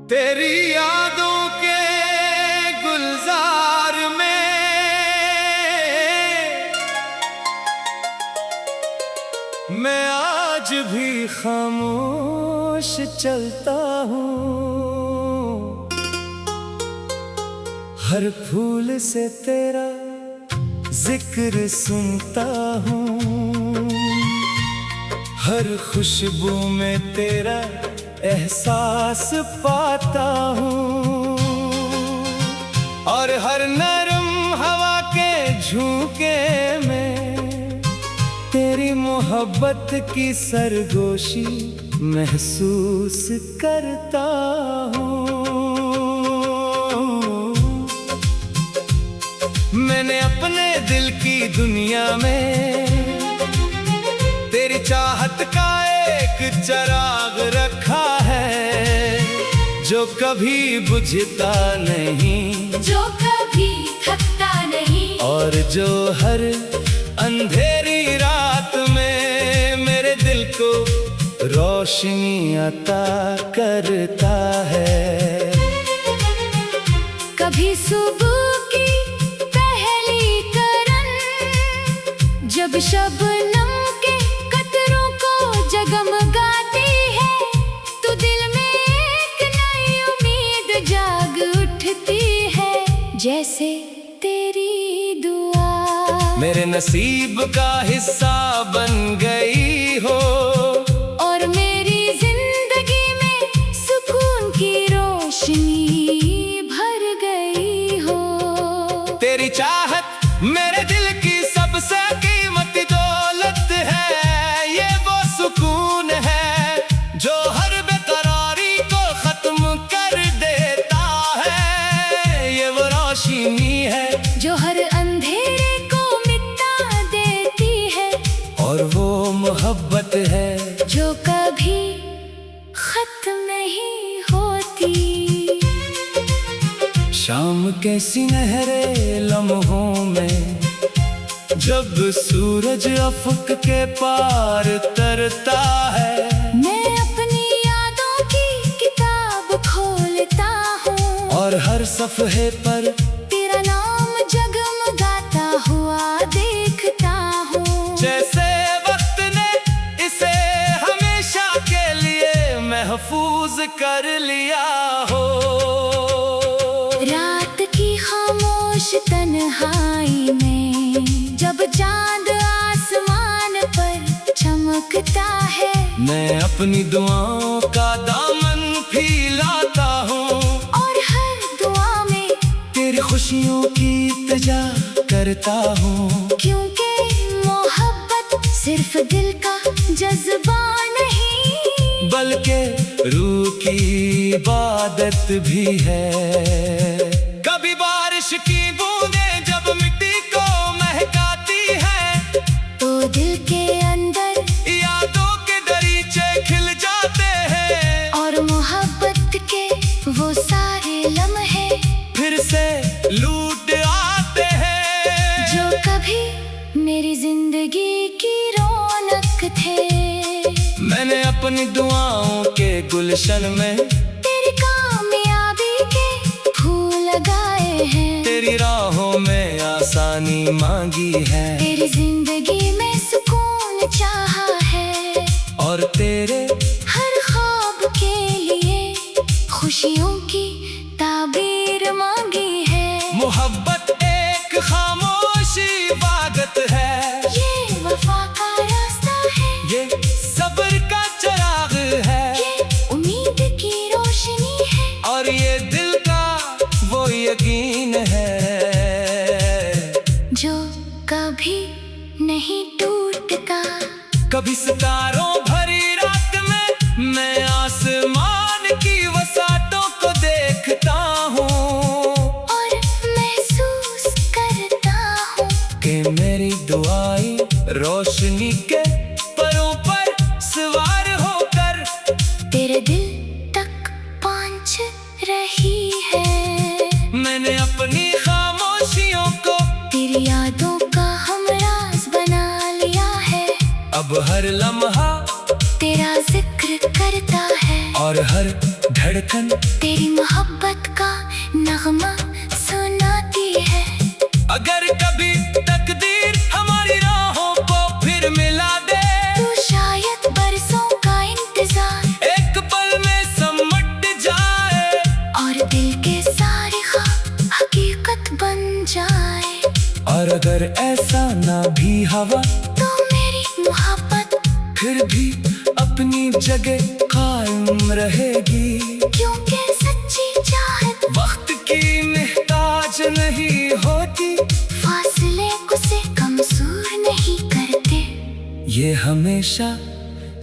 तेरी यादों के गुलजार में मैं आज भी खामोश चलता हूँ। हर फूल से तेरा जिक्र सुनता हूँ, हर खुशबू में तेरा एहसास पाता हूँ, और हर नरम हवा के झोंके में तेरी मोहब्बत की सरगोशी महसूस करता हूँ। मैंने अपने दिल की दुनिया में तेरी चाहत का एक चिराग रखा है, जो कभी बुझता नहीं, जो कभी थकता नहीं, और जो हर अंधेरी रात में मेरे दिल को रोशनी अता करता है। कभी सुबह की पहली किरण जब शबनम के कतरों को जगमगाती है, तो दिल में एक नई उम्मीद जाग उठती है, जैसे तेरी दुआ मेरे नसीब का हिस्सा बन गई हो, और मेरी जिंदगी में सुकून की रोशनी भर गई हो। तेरी चाहत मेरे दिल की सबसे कीमती दौलत है, ये वो सुकून है जो हर बेकरारी को खत्म कर देता है, ये वो रोशनी है जो हर अंधेरे को मिटा देती है, और वो मोहब्बत है जो कभी खत्म नहीं होती। शाम के सुनहरे लम्हों में जब सूरज अफक के पार तरता है, मैं अपनी यादों की किताब खोलता हूँ, और हर सफ़हे पर तेरा नाम जगमगाता हुआ देखता हूँ। जैसे वक्त ने इसे हमेशा के लिए महफूज कर लिया हो। रात की खामोश तन्हाई में जब चांद आसमान पर चमकता है, मैं अपनी दुआओं का दामन फैलाता हूँ, और हर दुआ में तेरी खुशियों की इल्तिजा करता हूँ। क्योंकि मोहब्बत सिर्फ दिल का जज्बा नहीं, बल्कि रूह की इबादत भी है। कभी बारिश की बूंदें जब मिट्टी को महकाती है, तो दिल के अंदर यादों के दरीचे खिल जाते हैं, और मोहब्बत के वो सारे लम्हे फिर से लूट आते हैं, जो कभी मेरी जिंदगी की रौनक थे। मैंने अपनी दुआओं के गुलशन में तेरी कामयाबी के फूल लगाए हैं, तेरी राहों में आसानी मांगी है, तेरी जिंदगी में सुकून चाहा है, और तेरे हर ख्वाब के लिए खुशियों की ताबीर मांगी है। मोहब्बत एक खामोश इबादत है, ये वफा का रास्ता है, ये सब्र का चिराग है, ये उम्मीद की रोशनी है, और ये दिल का वो यकीन है जो कभी नहीं टूटता। कभी सितारों भरी रात में मैं आसमान की वसातों को देखता हूँ, और महसूस करता हूँ कि मेरी दुआएं रोशनी के परों पर सवार होकर तेरे दिल तक पहुँच रही है। मैंने अपनी खामोशियों को तेरी यादों का हमराज बना लिया है, अब हर लम्हा तेरा जिक्र करता है, और हर धड़कन तेरी मोहब्बत का नगमा सुनाती है। अगर कभी तकदीर हमारी राहों को फिर मिला दे, तो शायद बरसों का इंतजार एक पल में समट जाए और दिल के सारे ख्वाब हकीकत बन जाए। और अगर ऐसा ना भी हवा, तो मेरी मोहब्बत फिर भी अपनी जगह कायम रहेगी। क्योंकि सच्ची चाहत वक्त की मोहताज नहीं होती, फासले उसे कमजोर नहीं करते। ये हमेशा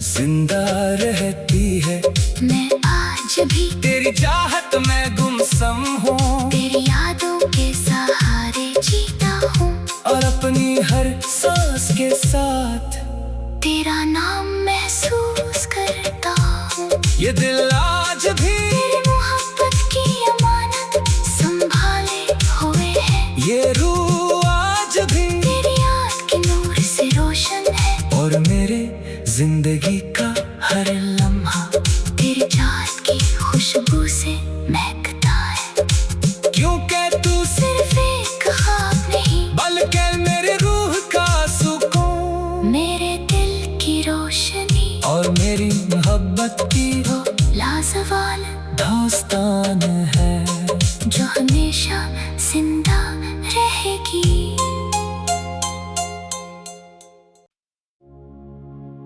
जिंदा रहती है। मैं आज भी तेरी चाहत में गुमसम हूँ, तेरी यादों के सहारे जीता हूँ। और अपनी हर सांस के साथ तेरा नाम महसूस करता हूँ। ये दिल आज भी तेरी मोहब्बत की अमानत संभाले हुए है। ये रूह आज भी तेरी याद के नूर से रोशन है। और मेरे जिंदगी का हर लम्हा तेरी चाहत की खुशबू से महकता है। क्योंकि तू सिर्फ एक ख्वाब नहीं, बल्कि मेरी रूह का सुकून, मेरे दिल की रोशनी और मेरी मोहब्बत की वो लाजवाल दास्तान है, जो हमेशा जिंदा रहेगी।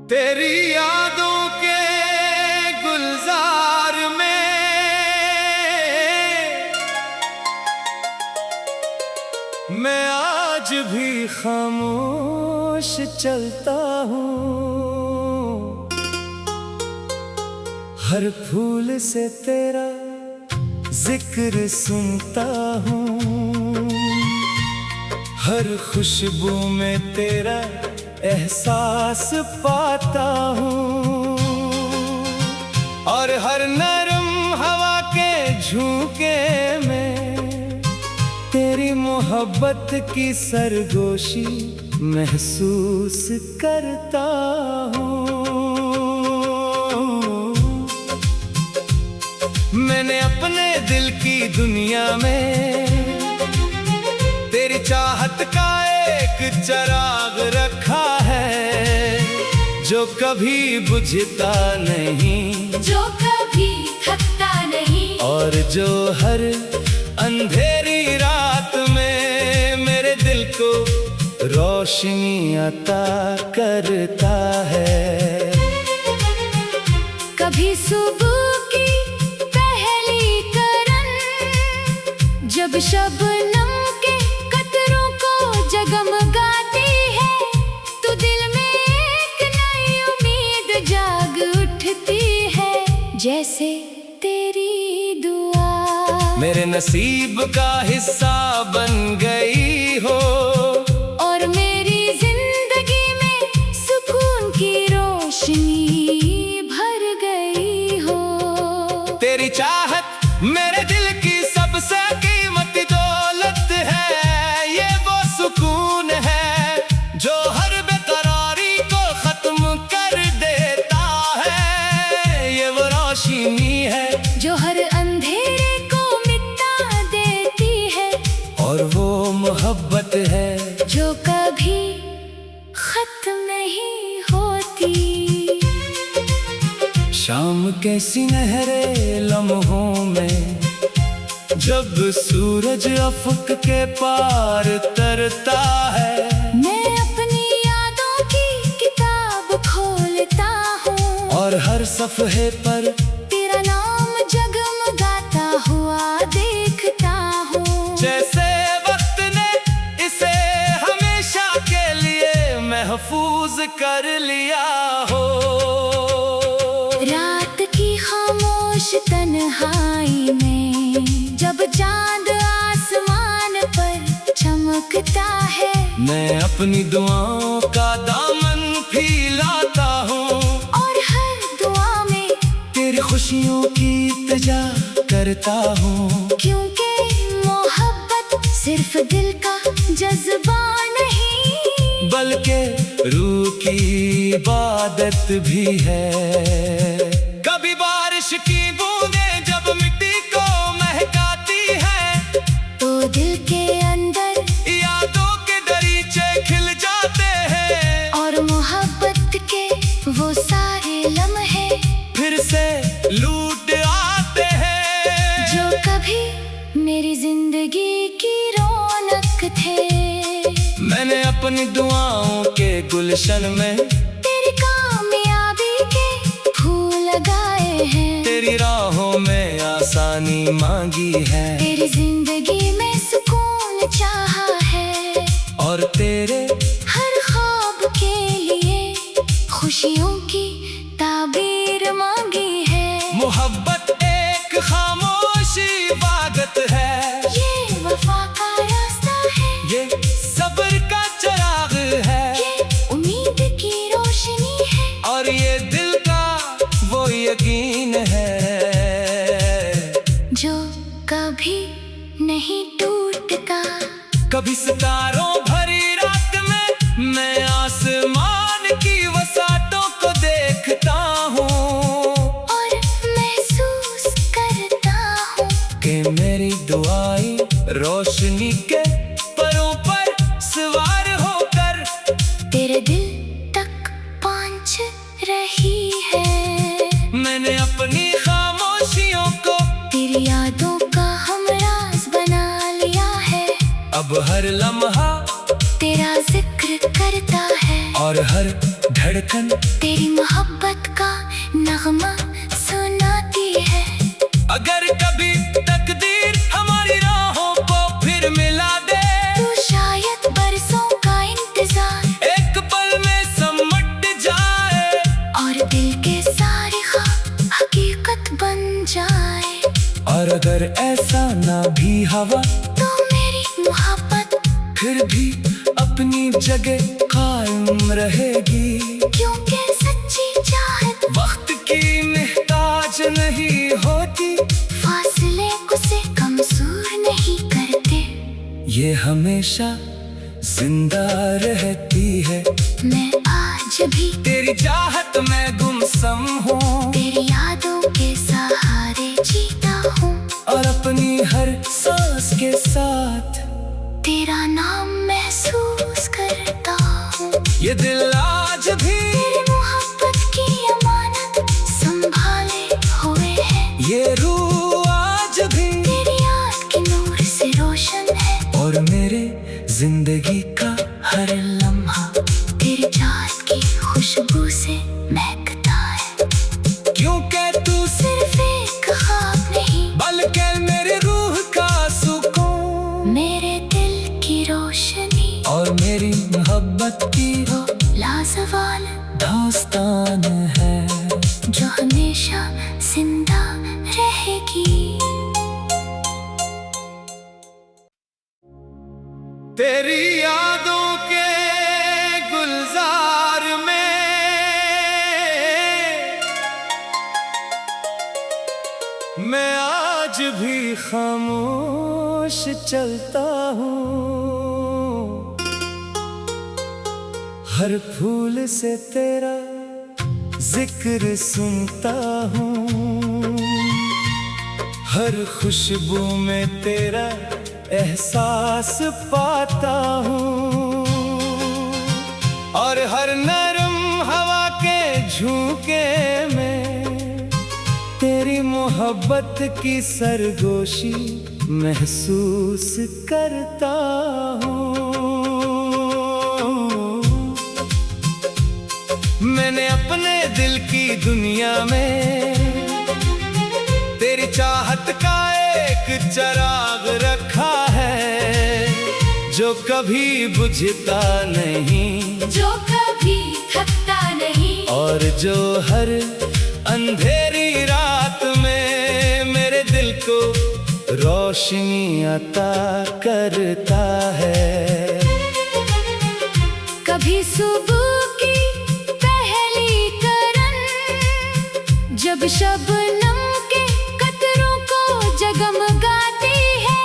तेरी यादों के गुलजार में मैं आज भी खामोश चलता हूँ। हर फूल से तेरा जिक्र सुनता हूँ, हर खुशबू में तेरा एहसास पाता हूँ, और हर नरम हवा के झोंके में तेरी मोहब्बत की सरगोशी महसूस करता हूँ। मैंने अपने दिल की दुनिया में तेरी चाहत का एक चिराग रखा है, जो कभी बुझता नहीं, जो कभी थकता नहीं, और जो हर अंधेरी रात में मेरे दिल को रोशनी अता करता है। कभी सुबह की पहली करन जब शबनम के कतरों को जगमगाती है, तो दिल में एक नई उम्मीद जाग उठती है। जैसे तेरी दुआ मेरे नसीब का हिस्सा बन गई हो, और मेरी जिंदगी में सुकून की रोशनी भर गई हो। तेरी चाहत मेरे दिल की सबसे कीमती दौलत है। ये वो सुकून है जो हर बेकरारी को खत्म कर देता है। ये वो रोशनी है जो हर अंधेरे को मिटा देती है, और वो मोहब्बत है जो कभी खत्म नहीं होती। शाम के सुनहरे लम्हों में जब सूरज अफक के पार तरता है, मैं अपनी यादों की किताब खोलता हूँ, और हर सफ़हे पर तेरा नाम जगमगाता हुआ देखता हूँ। जैसे वक्त ने इसे हमेशा के लिए महफूज कर लिया हो। रात की खामोश तन्हाई में जब चांद आसमान पर चमकता है, मैं अपनी दुआओं का दामन फैलाता हूँ, और हर दुआ में तेरी खुशियों की इल्तिजा करता हूँ। क्योंकि मोहब्बत सिर्फ दिल का जज्बा नहीं, बल्कि रूह की इबादत भी है। कभी बारिश की बूंदें लूट आते हैं, जो कभी मेरी जिंदगी की रौनक थे। मैंने अपनी दुआओं के गुलशन में तेरी कामयाबी के फूल लगाए हैं। तेरी राहों में आसानी मांगी है, तेरी जिंदगी में सुकून चाहा है, और तेरे हर ख्वाब के लिए खुशियों की ताबीर मांगी है। मोहब्बत एक खामोशी इबादत है, ये वफा का रास्ता है, ये सब्र का चिराग है, ये उम्मीद की रोशनी है, और ये दिल का वो यकीन है जो कभी नहीं टूटता। कभी सितारों भरी रात में मैं आसमान की वसातों को देखता हूँ, और महसूस करता हूँ कि मेरी दुआएं रोशनी के परों पर सवार होकर तेरे दिल तक पहुँच रही है। मैंने अपनी खामोशियों को तेरी यादों का हमराज बना लिया है। अब हर लम्हा तेरा जिक्र करता है, और हर धड़कन तेरी मोहब्बत का नगमा सुनाती है। अगर कभी तकदीर हमारी राहों को फिर मिला दे, तू शायद बरसों का इंतजार एक पल में समट जाए, और दिल के सारे ख्वाब हकीकत बन जाए। और अगर ऐसा ना भी हवा तो मेरी मोहब्बत फिर भी अपनी जगह कायम रहेगी, क्योंकि सच्ची चाहत वक्त की मोहताज नहीं होती, फासले उसे कमजोर नहीं करते। ये हमेशा जिंदा रहती है। मैं आज भी तेरी चाहत में गुमसम हूँ, तेरी यादों के सहारे जीता हूँ, और अपनी हर सांस के साथ तेरा नाम महसूस करता हूँ। ये दिल आज भी तेरी मोहब्बत की अमानत संभाले हुए है। ये रूह आज भी तेरी याद के नूर से रोशन है, और मेरे जिंदगी का हर लम्हा तेरी चाहत की खुशबू से महकता है। क्योंकि तू सिर्फ एक ख्वाब नहीं, बल्कि मेरे रूह का सुकून, मेरे दिल की रोशनी, और मेरी मोहब्बत की वो लाजवाल दास्तान है, जो हमेशा जिंदा रहेगी। तेरी यादों के गुलजार में मैं आज भी खामोश चलता हूँ, हर फूल से तेरा जिक्र सुनता हूँ, हर खुशबू में तेरा एहसास पाता हूँ, और हर नरम हवा के झोंके में तेरी मोहब्बत की सरगोशी महसूस करता हूँ। मैंने अपने दिल की दुनिया में तेरी चाहत का एक चिराग रखा है, जो कभी बुझता नहीं, जो कभी थकता नहीं, और जो हर अंधेरी रात में मेरे दिल को रोशनी अता करता है। कभी सुबह की पहली करन, जब शबनम के कतरों को जगमगाती है,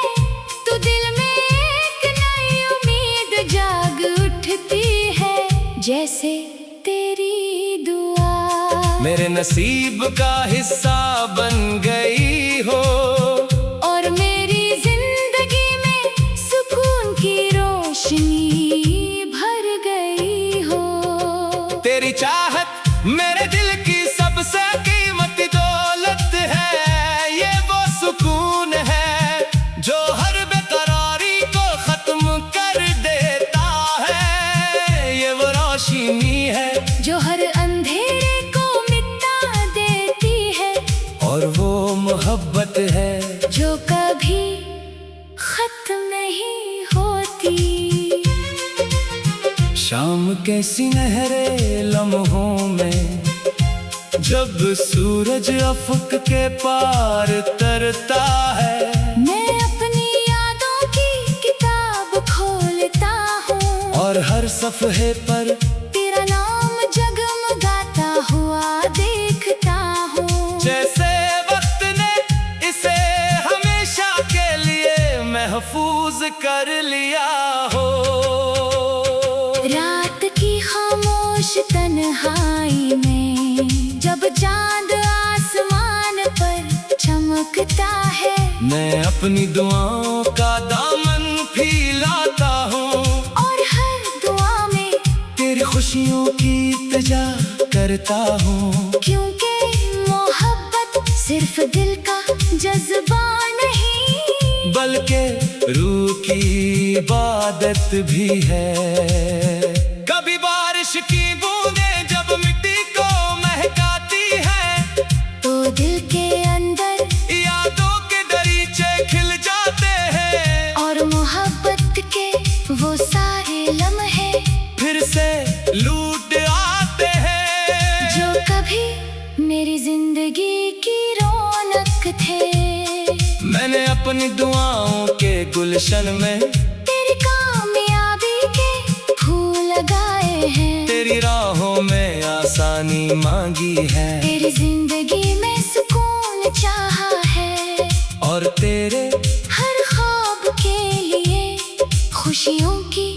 तो दिल में एक नई उम्मीद जाग उठती है। जैसे तेरी दुआ मेरे नसीब का हिस्सा बन गई हो, और मेरी जिंदगी में सुकून की रोशनी भर गई हो। तेरी चाहत मेरे दिल की सबसे कीमती दौलत मोहब्बत है जो कभी खत्म नहीं होती। शाम के सुनहरे लम्हों में जब सूरज अफक के पार तरता है, मैं अपनी यादों की किताब खोलता हूँ और हर सफ़हे पर तेरा नाम जगमगाता हुआ देखता हूँ। जैसे वक्त ने इसे हमेशा के लिए महफूज कर लिया हो। रात की खामोश तन्हाई में जब चांद आसमान पर चमकता है, मैं अपनी दुआओं का दामन फैलाता हूँ, और हर दुआ में तेरी खुशियों की इल्तिजा करता हूँ। क्योंकि मोहब्बत सिर्फ दिल का जज्बा नहीं, बल्कि रूह की इबादत भी है। कभी बारिश की बूंदें जब मिट्टी को महकाती है, तो दिल के अंदर यादों के दरीचे खिल जाते हैं, और मोहब्बत के वो सारे लम्हे फिर से लूट आते हैं जो कभी मेरी जिंदगी की रौनक थे। मैंने अपनी दुआओं के गुलशन में तेरी कामयाबी के फूल लगाए हैं, तेरी राहों में आसानी मांगी है, तेरी जिंदगी में सुकून चाहा है, और तेरे हर ख्वाब के लिए खुशियों की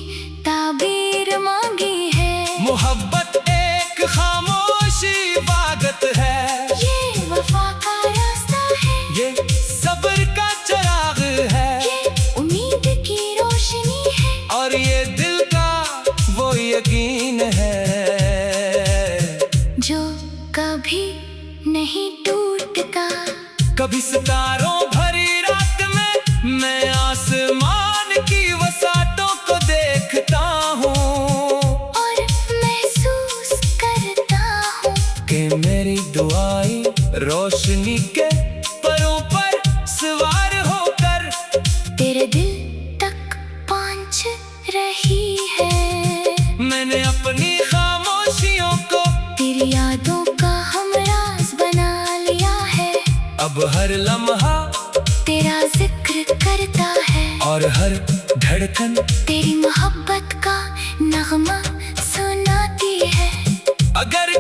ताबीर मांगी है। मोहब्बत एक खामोश इबादत है, ये वफा का रास्ता है, ये सब्र का चिराग है, ये उम्मीद की रोशनी है, और ये दिल का वो यकीन है जो कभी नहीं टूटता। कभी सितारों भरी रात में मैं आसमान की वसातों को देखता हूँ, और महसूस करता हूँ कि मेरी दुआएं रोशनी के परों पर सवार होकर तेरे दिल तक पहुँच रही है। मैंने अपनी खामोशियों को तेरी यादों का हमराज बना लिया है, अब हर लम्हा तेरा जिक्र करता है, और हर धड़कन तेरी मोहब्बत का नगमा सुनाती है। अगर